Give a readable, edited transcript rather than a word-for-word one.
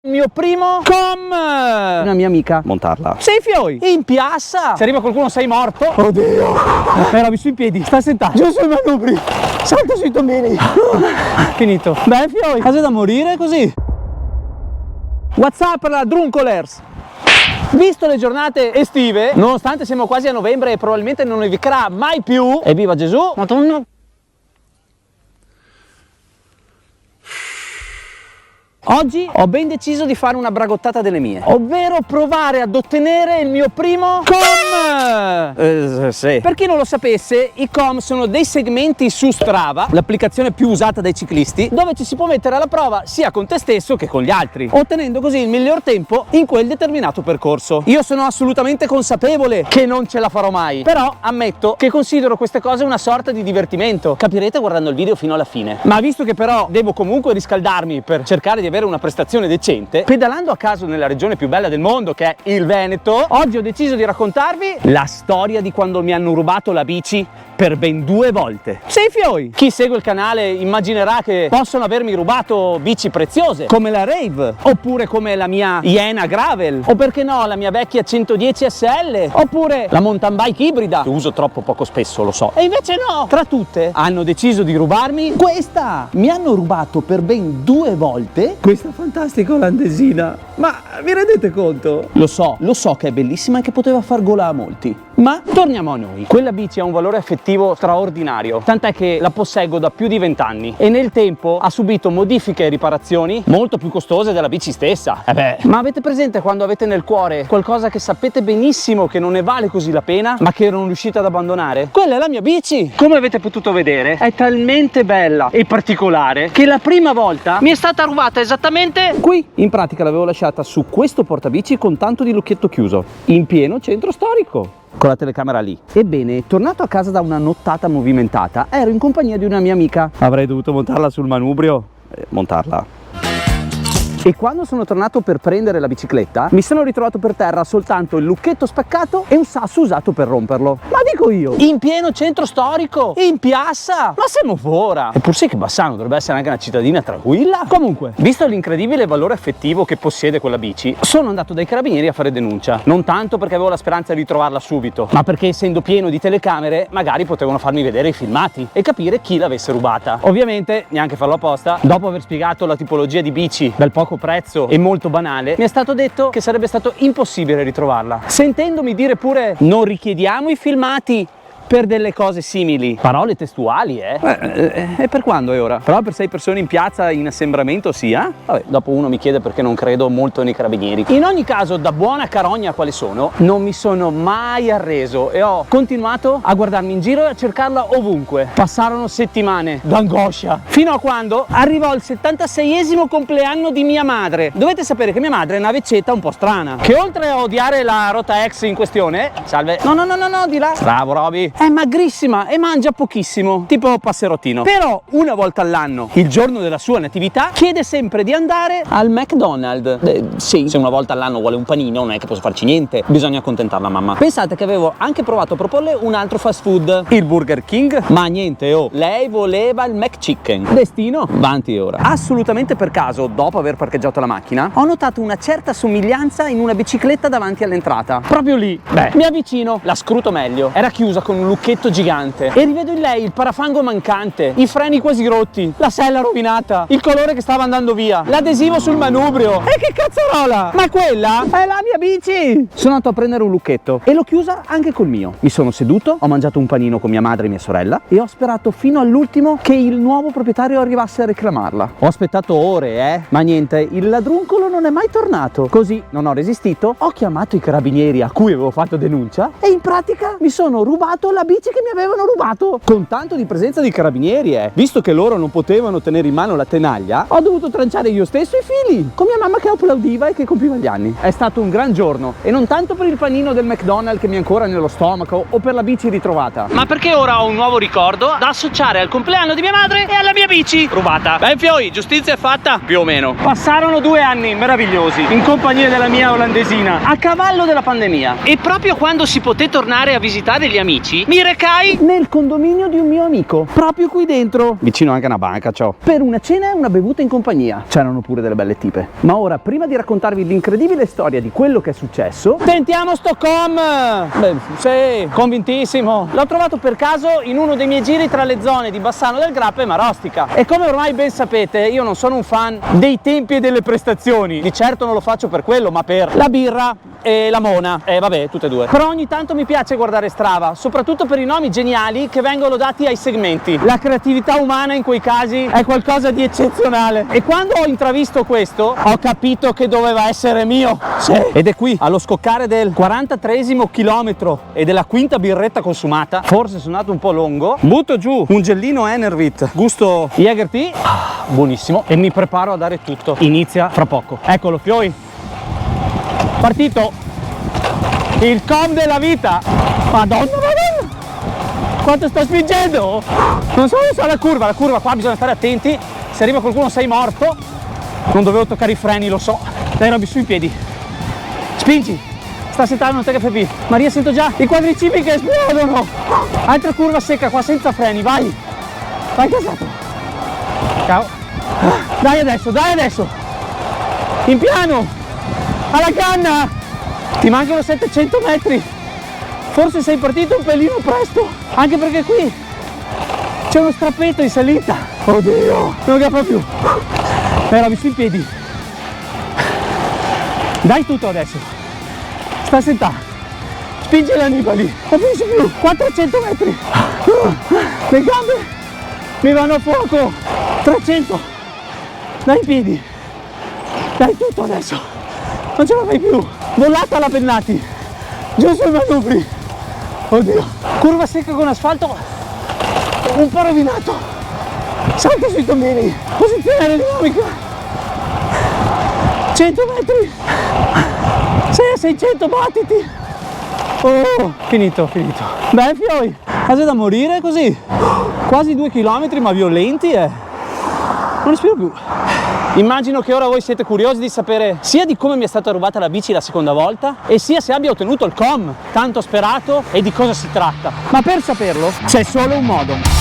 Il mio primo com, una mia amica, montarla. Sei fioi, in piazza. Se arriva qualcuno sei morto. Oddio. Ero su in piedi, sta sentato. Giù sui manubri. Salta sui tombini. Finito. Beh fioi, cose da morire così. WhatsApp la Drunkolers. Visto le giornate estive, nonostante siamo quasi a novembre e probabilmente non nevicherà mai più, evviva Gesù, Madonna. Oggi ho ben deciso di fare una bragottata delle mie, ovvero provare ad ottenere il mio primo com. Sì. Per chi non lo sapesse, i com sono dei segmenti su Strava, l'applicazione più usata dai ciclisti, dove ci si può mettere alla prova sia con te stesso che con gli altri, ottenendo così il miglior tempo in quel determinato percorso. Io sono assolutamente consapevole che non ce la farò mai, però ammetto che considero queste cose una sorta di divertimento. Capirete guardando il video fino alla fine. Ma visto che però devo comunque riscaldarmi per cercare di avere una prestazione decente, pedalando a caso nella regione più bella del mondo che è il Veneto, oggi ho deciso di raccontarvi la storia di quando mi hanno rubato la bici per ben 2 volte. Sei fioi! Chi segue il canale immaginerà che possono avermi rubato bici preziose come la Rave, oppure come la mia Iena Gravel, o perché no la mia vecchia 110 SL, oppure la mountain bike ibrida che uso troppo poco spesso, lo so. E invece no, tra tutte hanno deciso di rubarmi questa. Mi hanno rubato per ben 2 volte questa fantastica olandesina. Ma vi rendete conto? Lo so che è bellissima e che poteva far gola a molti. Ma torniamo a noi. Quella bici ha un valore affettivo straordinario, tant'è che la posseggo da più di 20 anni e nel tempo ha subito modifiche e riparazioni molto più costose della bici stessa. Ma avete presente quando avete nel cuore qualcosa che sapete benissimo che non ne vale così la pena, ma che non riuscite ad abbandonare? Quella è la mia bici. Come avete potuto vedere, è talmente bella e particolare che la prima volta mi è stata rubata esattamente qui. In pratica l'avevo lasciata su questo portabici con tanto di lucchetto chiuso, in pieno centro storico, con la telecamera lì. Ebbene, tornato a casa da una nottata movimentata, ero in compagnia di una mia amica. Avrei dovuto montarla sul manubrio. Montarla. E quando sono tornato per prendere la bicicletta, mi sono ritrovato per terra soltanto il lucchetto spaccato e un sasso usato per romperlo. Ma dico io, in pieno centro storico, in piazza, ma siamo fuori. Eppur sì che Bassano dovrebbe essere anche una cittadina tranquilla. Comunque, visto l'incredibile valore affettivo che possiede quella bici, sono andato dai carabinieri a fare denuncia. Non tanto perché avevo la speranza di ritrovarla subito, ma perché essendo pieno di telecamere, magari potevano farmi vedere i filmati e capire chi l'avesse rubata. Ovviamente, neanche farlo apposta, dopo aver spiegato la tipologia di bici dal poco prezzo e molto banale, mi è stato detto che sarebbe stato impossibile ritrovarla, sentendomi dire pure non richiediamo i filmati per delle cose simili. Parole testuali, e per quando è ora? Però per 6 persone in piazza in assembramento sia? Vabbè, dopo uno mi chiede perché non credo molto nei carabinieri. In ogni caso, da buona carogna quale sono, non mi sono mai arreso e ho continuato a guardarmi in giro e a cercarla ovunque. Passarono settimane d'angoscia, fino a quando arrivò il 76esimo compleanno di mia madre. Dovete sapere che mia madre è una veccetta un po' strana, che oltre a odiare la Rota X in questione, salve, no, di là, bravo Roby, è magrissima e mangia pochissimo, tipo passerottino. Però una volta all'anno, il giorno della sua natività, chiede sempre di andare al McDonald's. Sì, se una volta all'anno vuole un panino non è che posso farci niente, bisogna accontentare la mamma. Pensate che avevo anche provato a proporle un altro fast food, il Burger King, ma niente, lei voleva il McChicken. Destino, avanti ora. Assolutamente per caso, dopo aver parcheggiato la macchina, ho notato una certa somiglianza in una bicicletta davanti all'entrata. Proprio lì. Mi avvicino, la scruto meglio. Era chiusa con un lucchetto gigante e rivedo in lei il parafango mancante, i freni quasi rotti, la sella rovinata, il colore che stava andando via, l'adesivo sul manubrio. E che cazzarola! Ma quella è la mia bici! Sono andato a prendere un lucchetto e l'ho chiusa anche col mio. Mi sono seduto, ho mangiato un panino con mia madre e mia sorella e ho sperato fino all'ultimo che il nuovo proprietario arrivasse a reclamarla. Ho aspettato ore, ma niente, il ladruncolo non è mai tornato. Così non ho resistito, ho chiamato i carabinieri a cui avevo fatto denuncia e in pratica mi sono rubato la bici che mi avevano rubato, con tanto di presenza di carabinieri. Visto che loro non potevano tenere in mano la tenaglia, ho dovuto tranciare io stesso i fili, con mia mamma che applaudiva e che compiva gli anni. È stato un gran gran giorno, e non tanto per il panino del McDonald's che mi è ancora nello stomaco o per la bici ritrovata, ma perché ora ho un nuovo ricordo da associare al compleanno di mia madre e alla mia bici rubata. Ben fioi, giustizia è fatta? Più o meno. Passarono 2 anni meravigliosi in compagnia della mia olandesina a cavallo della pandemia, e proprio quando si poté tornare a visitare gli amici mi recai nel condominio di un mio amico, proprio qui dentro, vicino anche a una banca, ciao, per una cena e una bevuta in compagnia. C'erano pure delle belle tipe. Ma ora, prima di raccontarvi l'incredibile storia di quello che è successo, tentiamo sto com. Beh, sì, convintissimo. L'ho trovato per caso in uno dei miei giri tra le zone di Bassano del Grappa e Marostica, e come ormai ben sapete io non sono un fan dei tempi e delle prestazioni. Di certo non lo faccio per quello, ma per la birra e la mona, e vabbè, tutte e due. Però ogni tanto mi piace guardare Strava, soprattutto per i nomi geniali che vengono dati ai segmenti. La creatività umana in quei casi è qualcosa di eccezionale, e quando ho intravisto questo ho capito che doveva essere mio. Sì. Ed è qui, allo scoccare del 43esimo chilometro e della quinta birretta consumata, forse sono andato un po' lungo, butto giù un gellino Enervit gusto Jägertee, buonissimo, e mi preparo a dare tutto. Inizia fra poco. Eccolo, fioi. Partito il com della vita. Madonna, madonna, quanto sto spingendo. Non so la curva qua bisogna stare attenti, se arriva qualcuno sei morto. Non dovevo toccare i freni, lo so. Dai Robby, su in piedi, spingi, sta sentando un TFP. Maria, sento già i quadricipiti che esplodono. Altra curva secca qua senza freni, vai casato. Ciao. Dai adesso in piano, alla canna. Ti mancano 700 metri. Forse sei partito un pelino presto, anche perché qui c'è uno strappetto in salita. Oddio, non agappa più. Robby, su in piedi, dai tutto adesso, sta sentando, spingi l'annibali, non finisci più. 400 metri, le gambe mi vanno a fuoco. 300, dai in piedi, dai tutto adesso, non ce la fai più. Volata alla Pennati, giù sui manubri. Oddio, curva secca con asfalto un po' rovinato, salto sui tombini, posizione aerodinamica, 100 metri, sei a 600 battiti. Oh, finito. Beh, fioi, fase da morire così, quasi 2 chilometri ma violenti, non respiro più. Immagino che ora voi siete curiosi di sapere sia di come mi è stata rubata la bici la seconda volta, e sia se abbia ottenuto il com tanto sperato e di cosa si tratta. Ma per saperlo c'è solo un modo.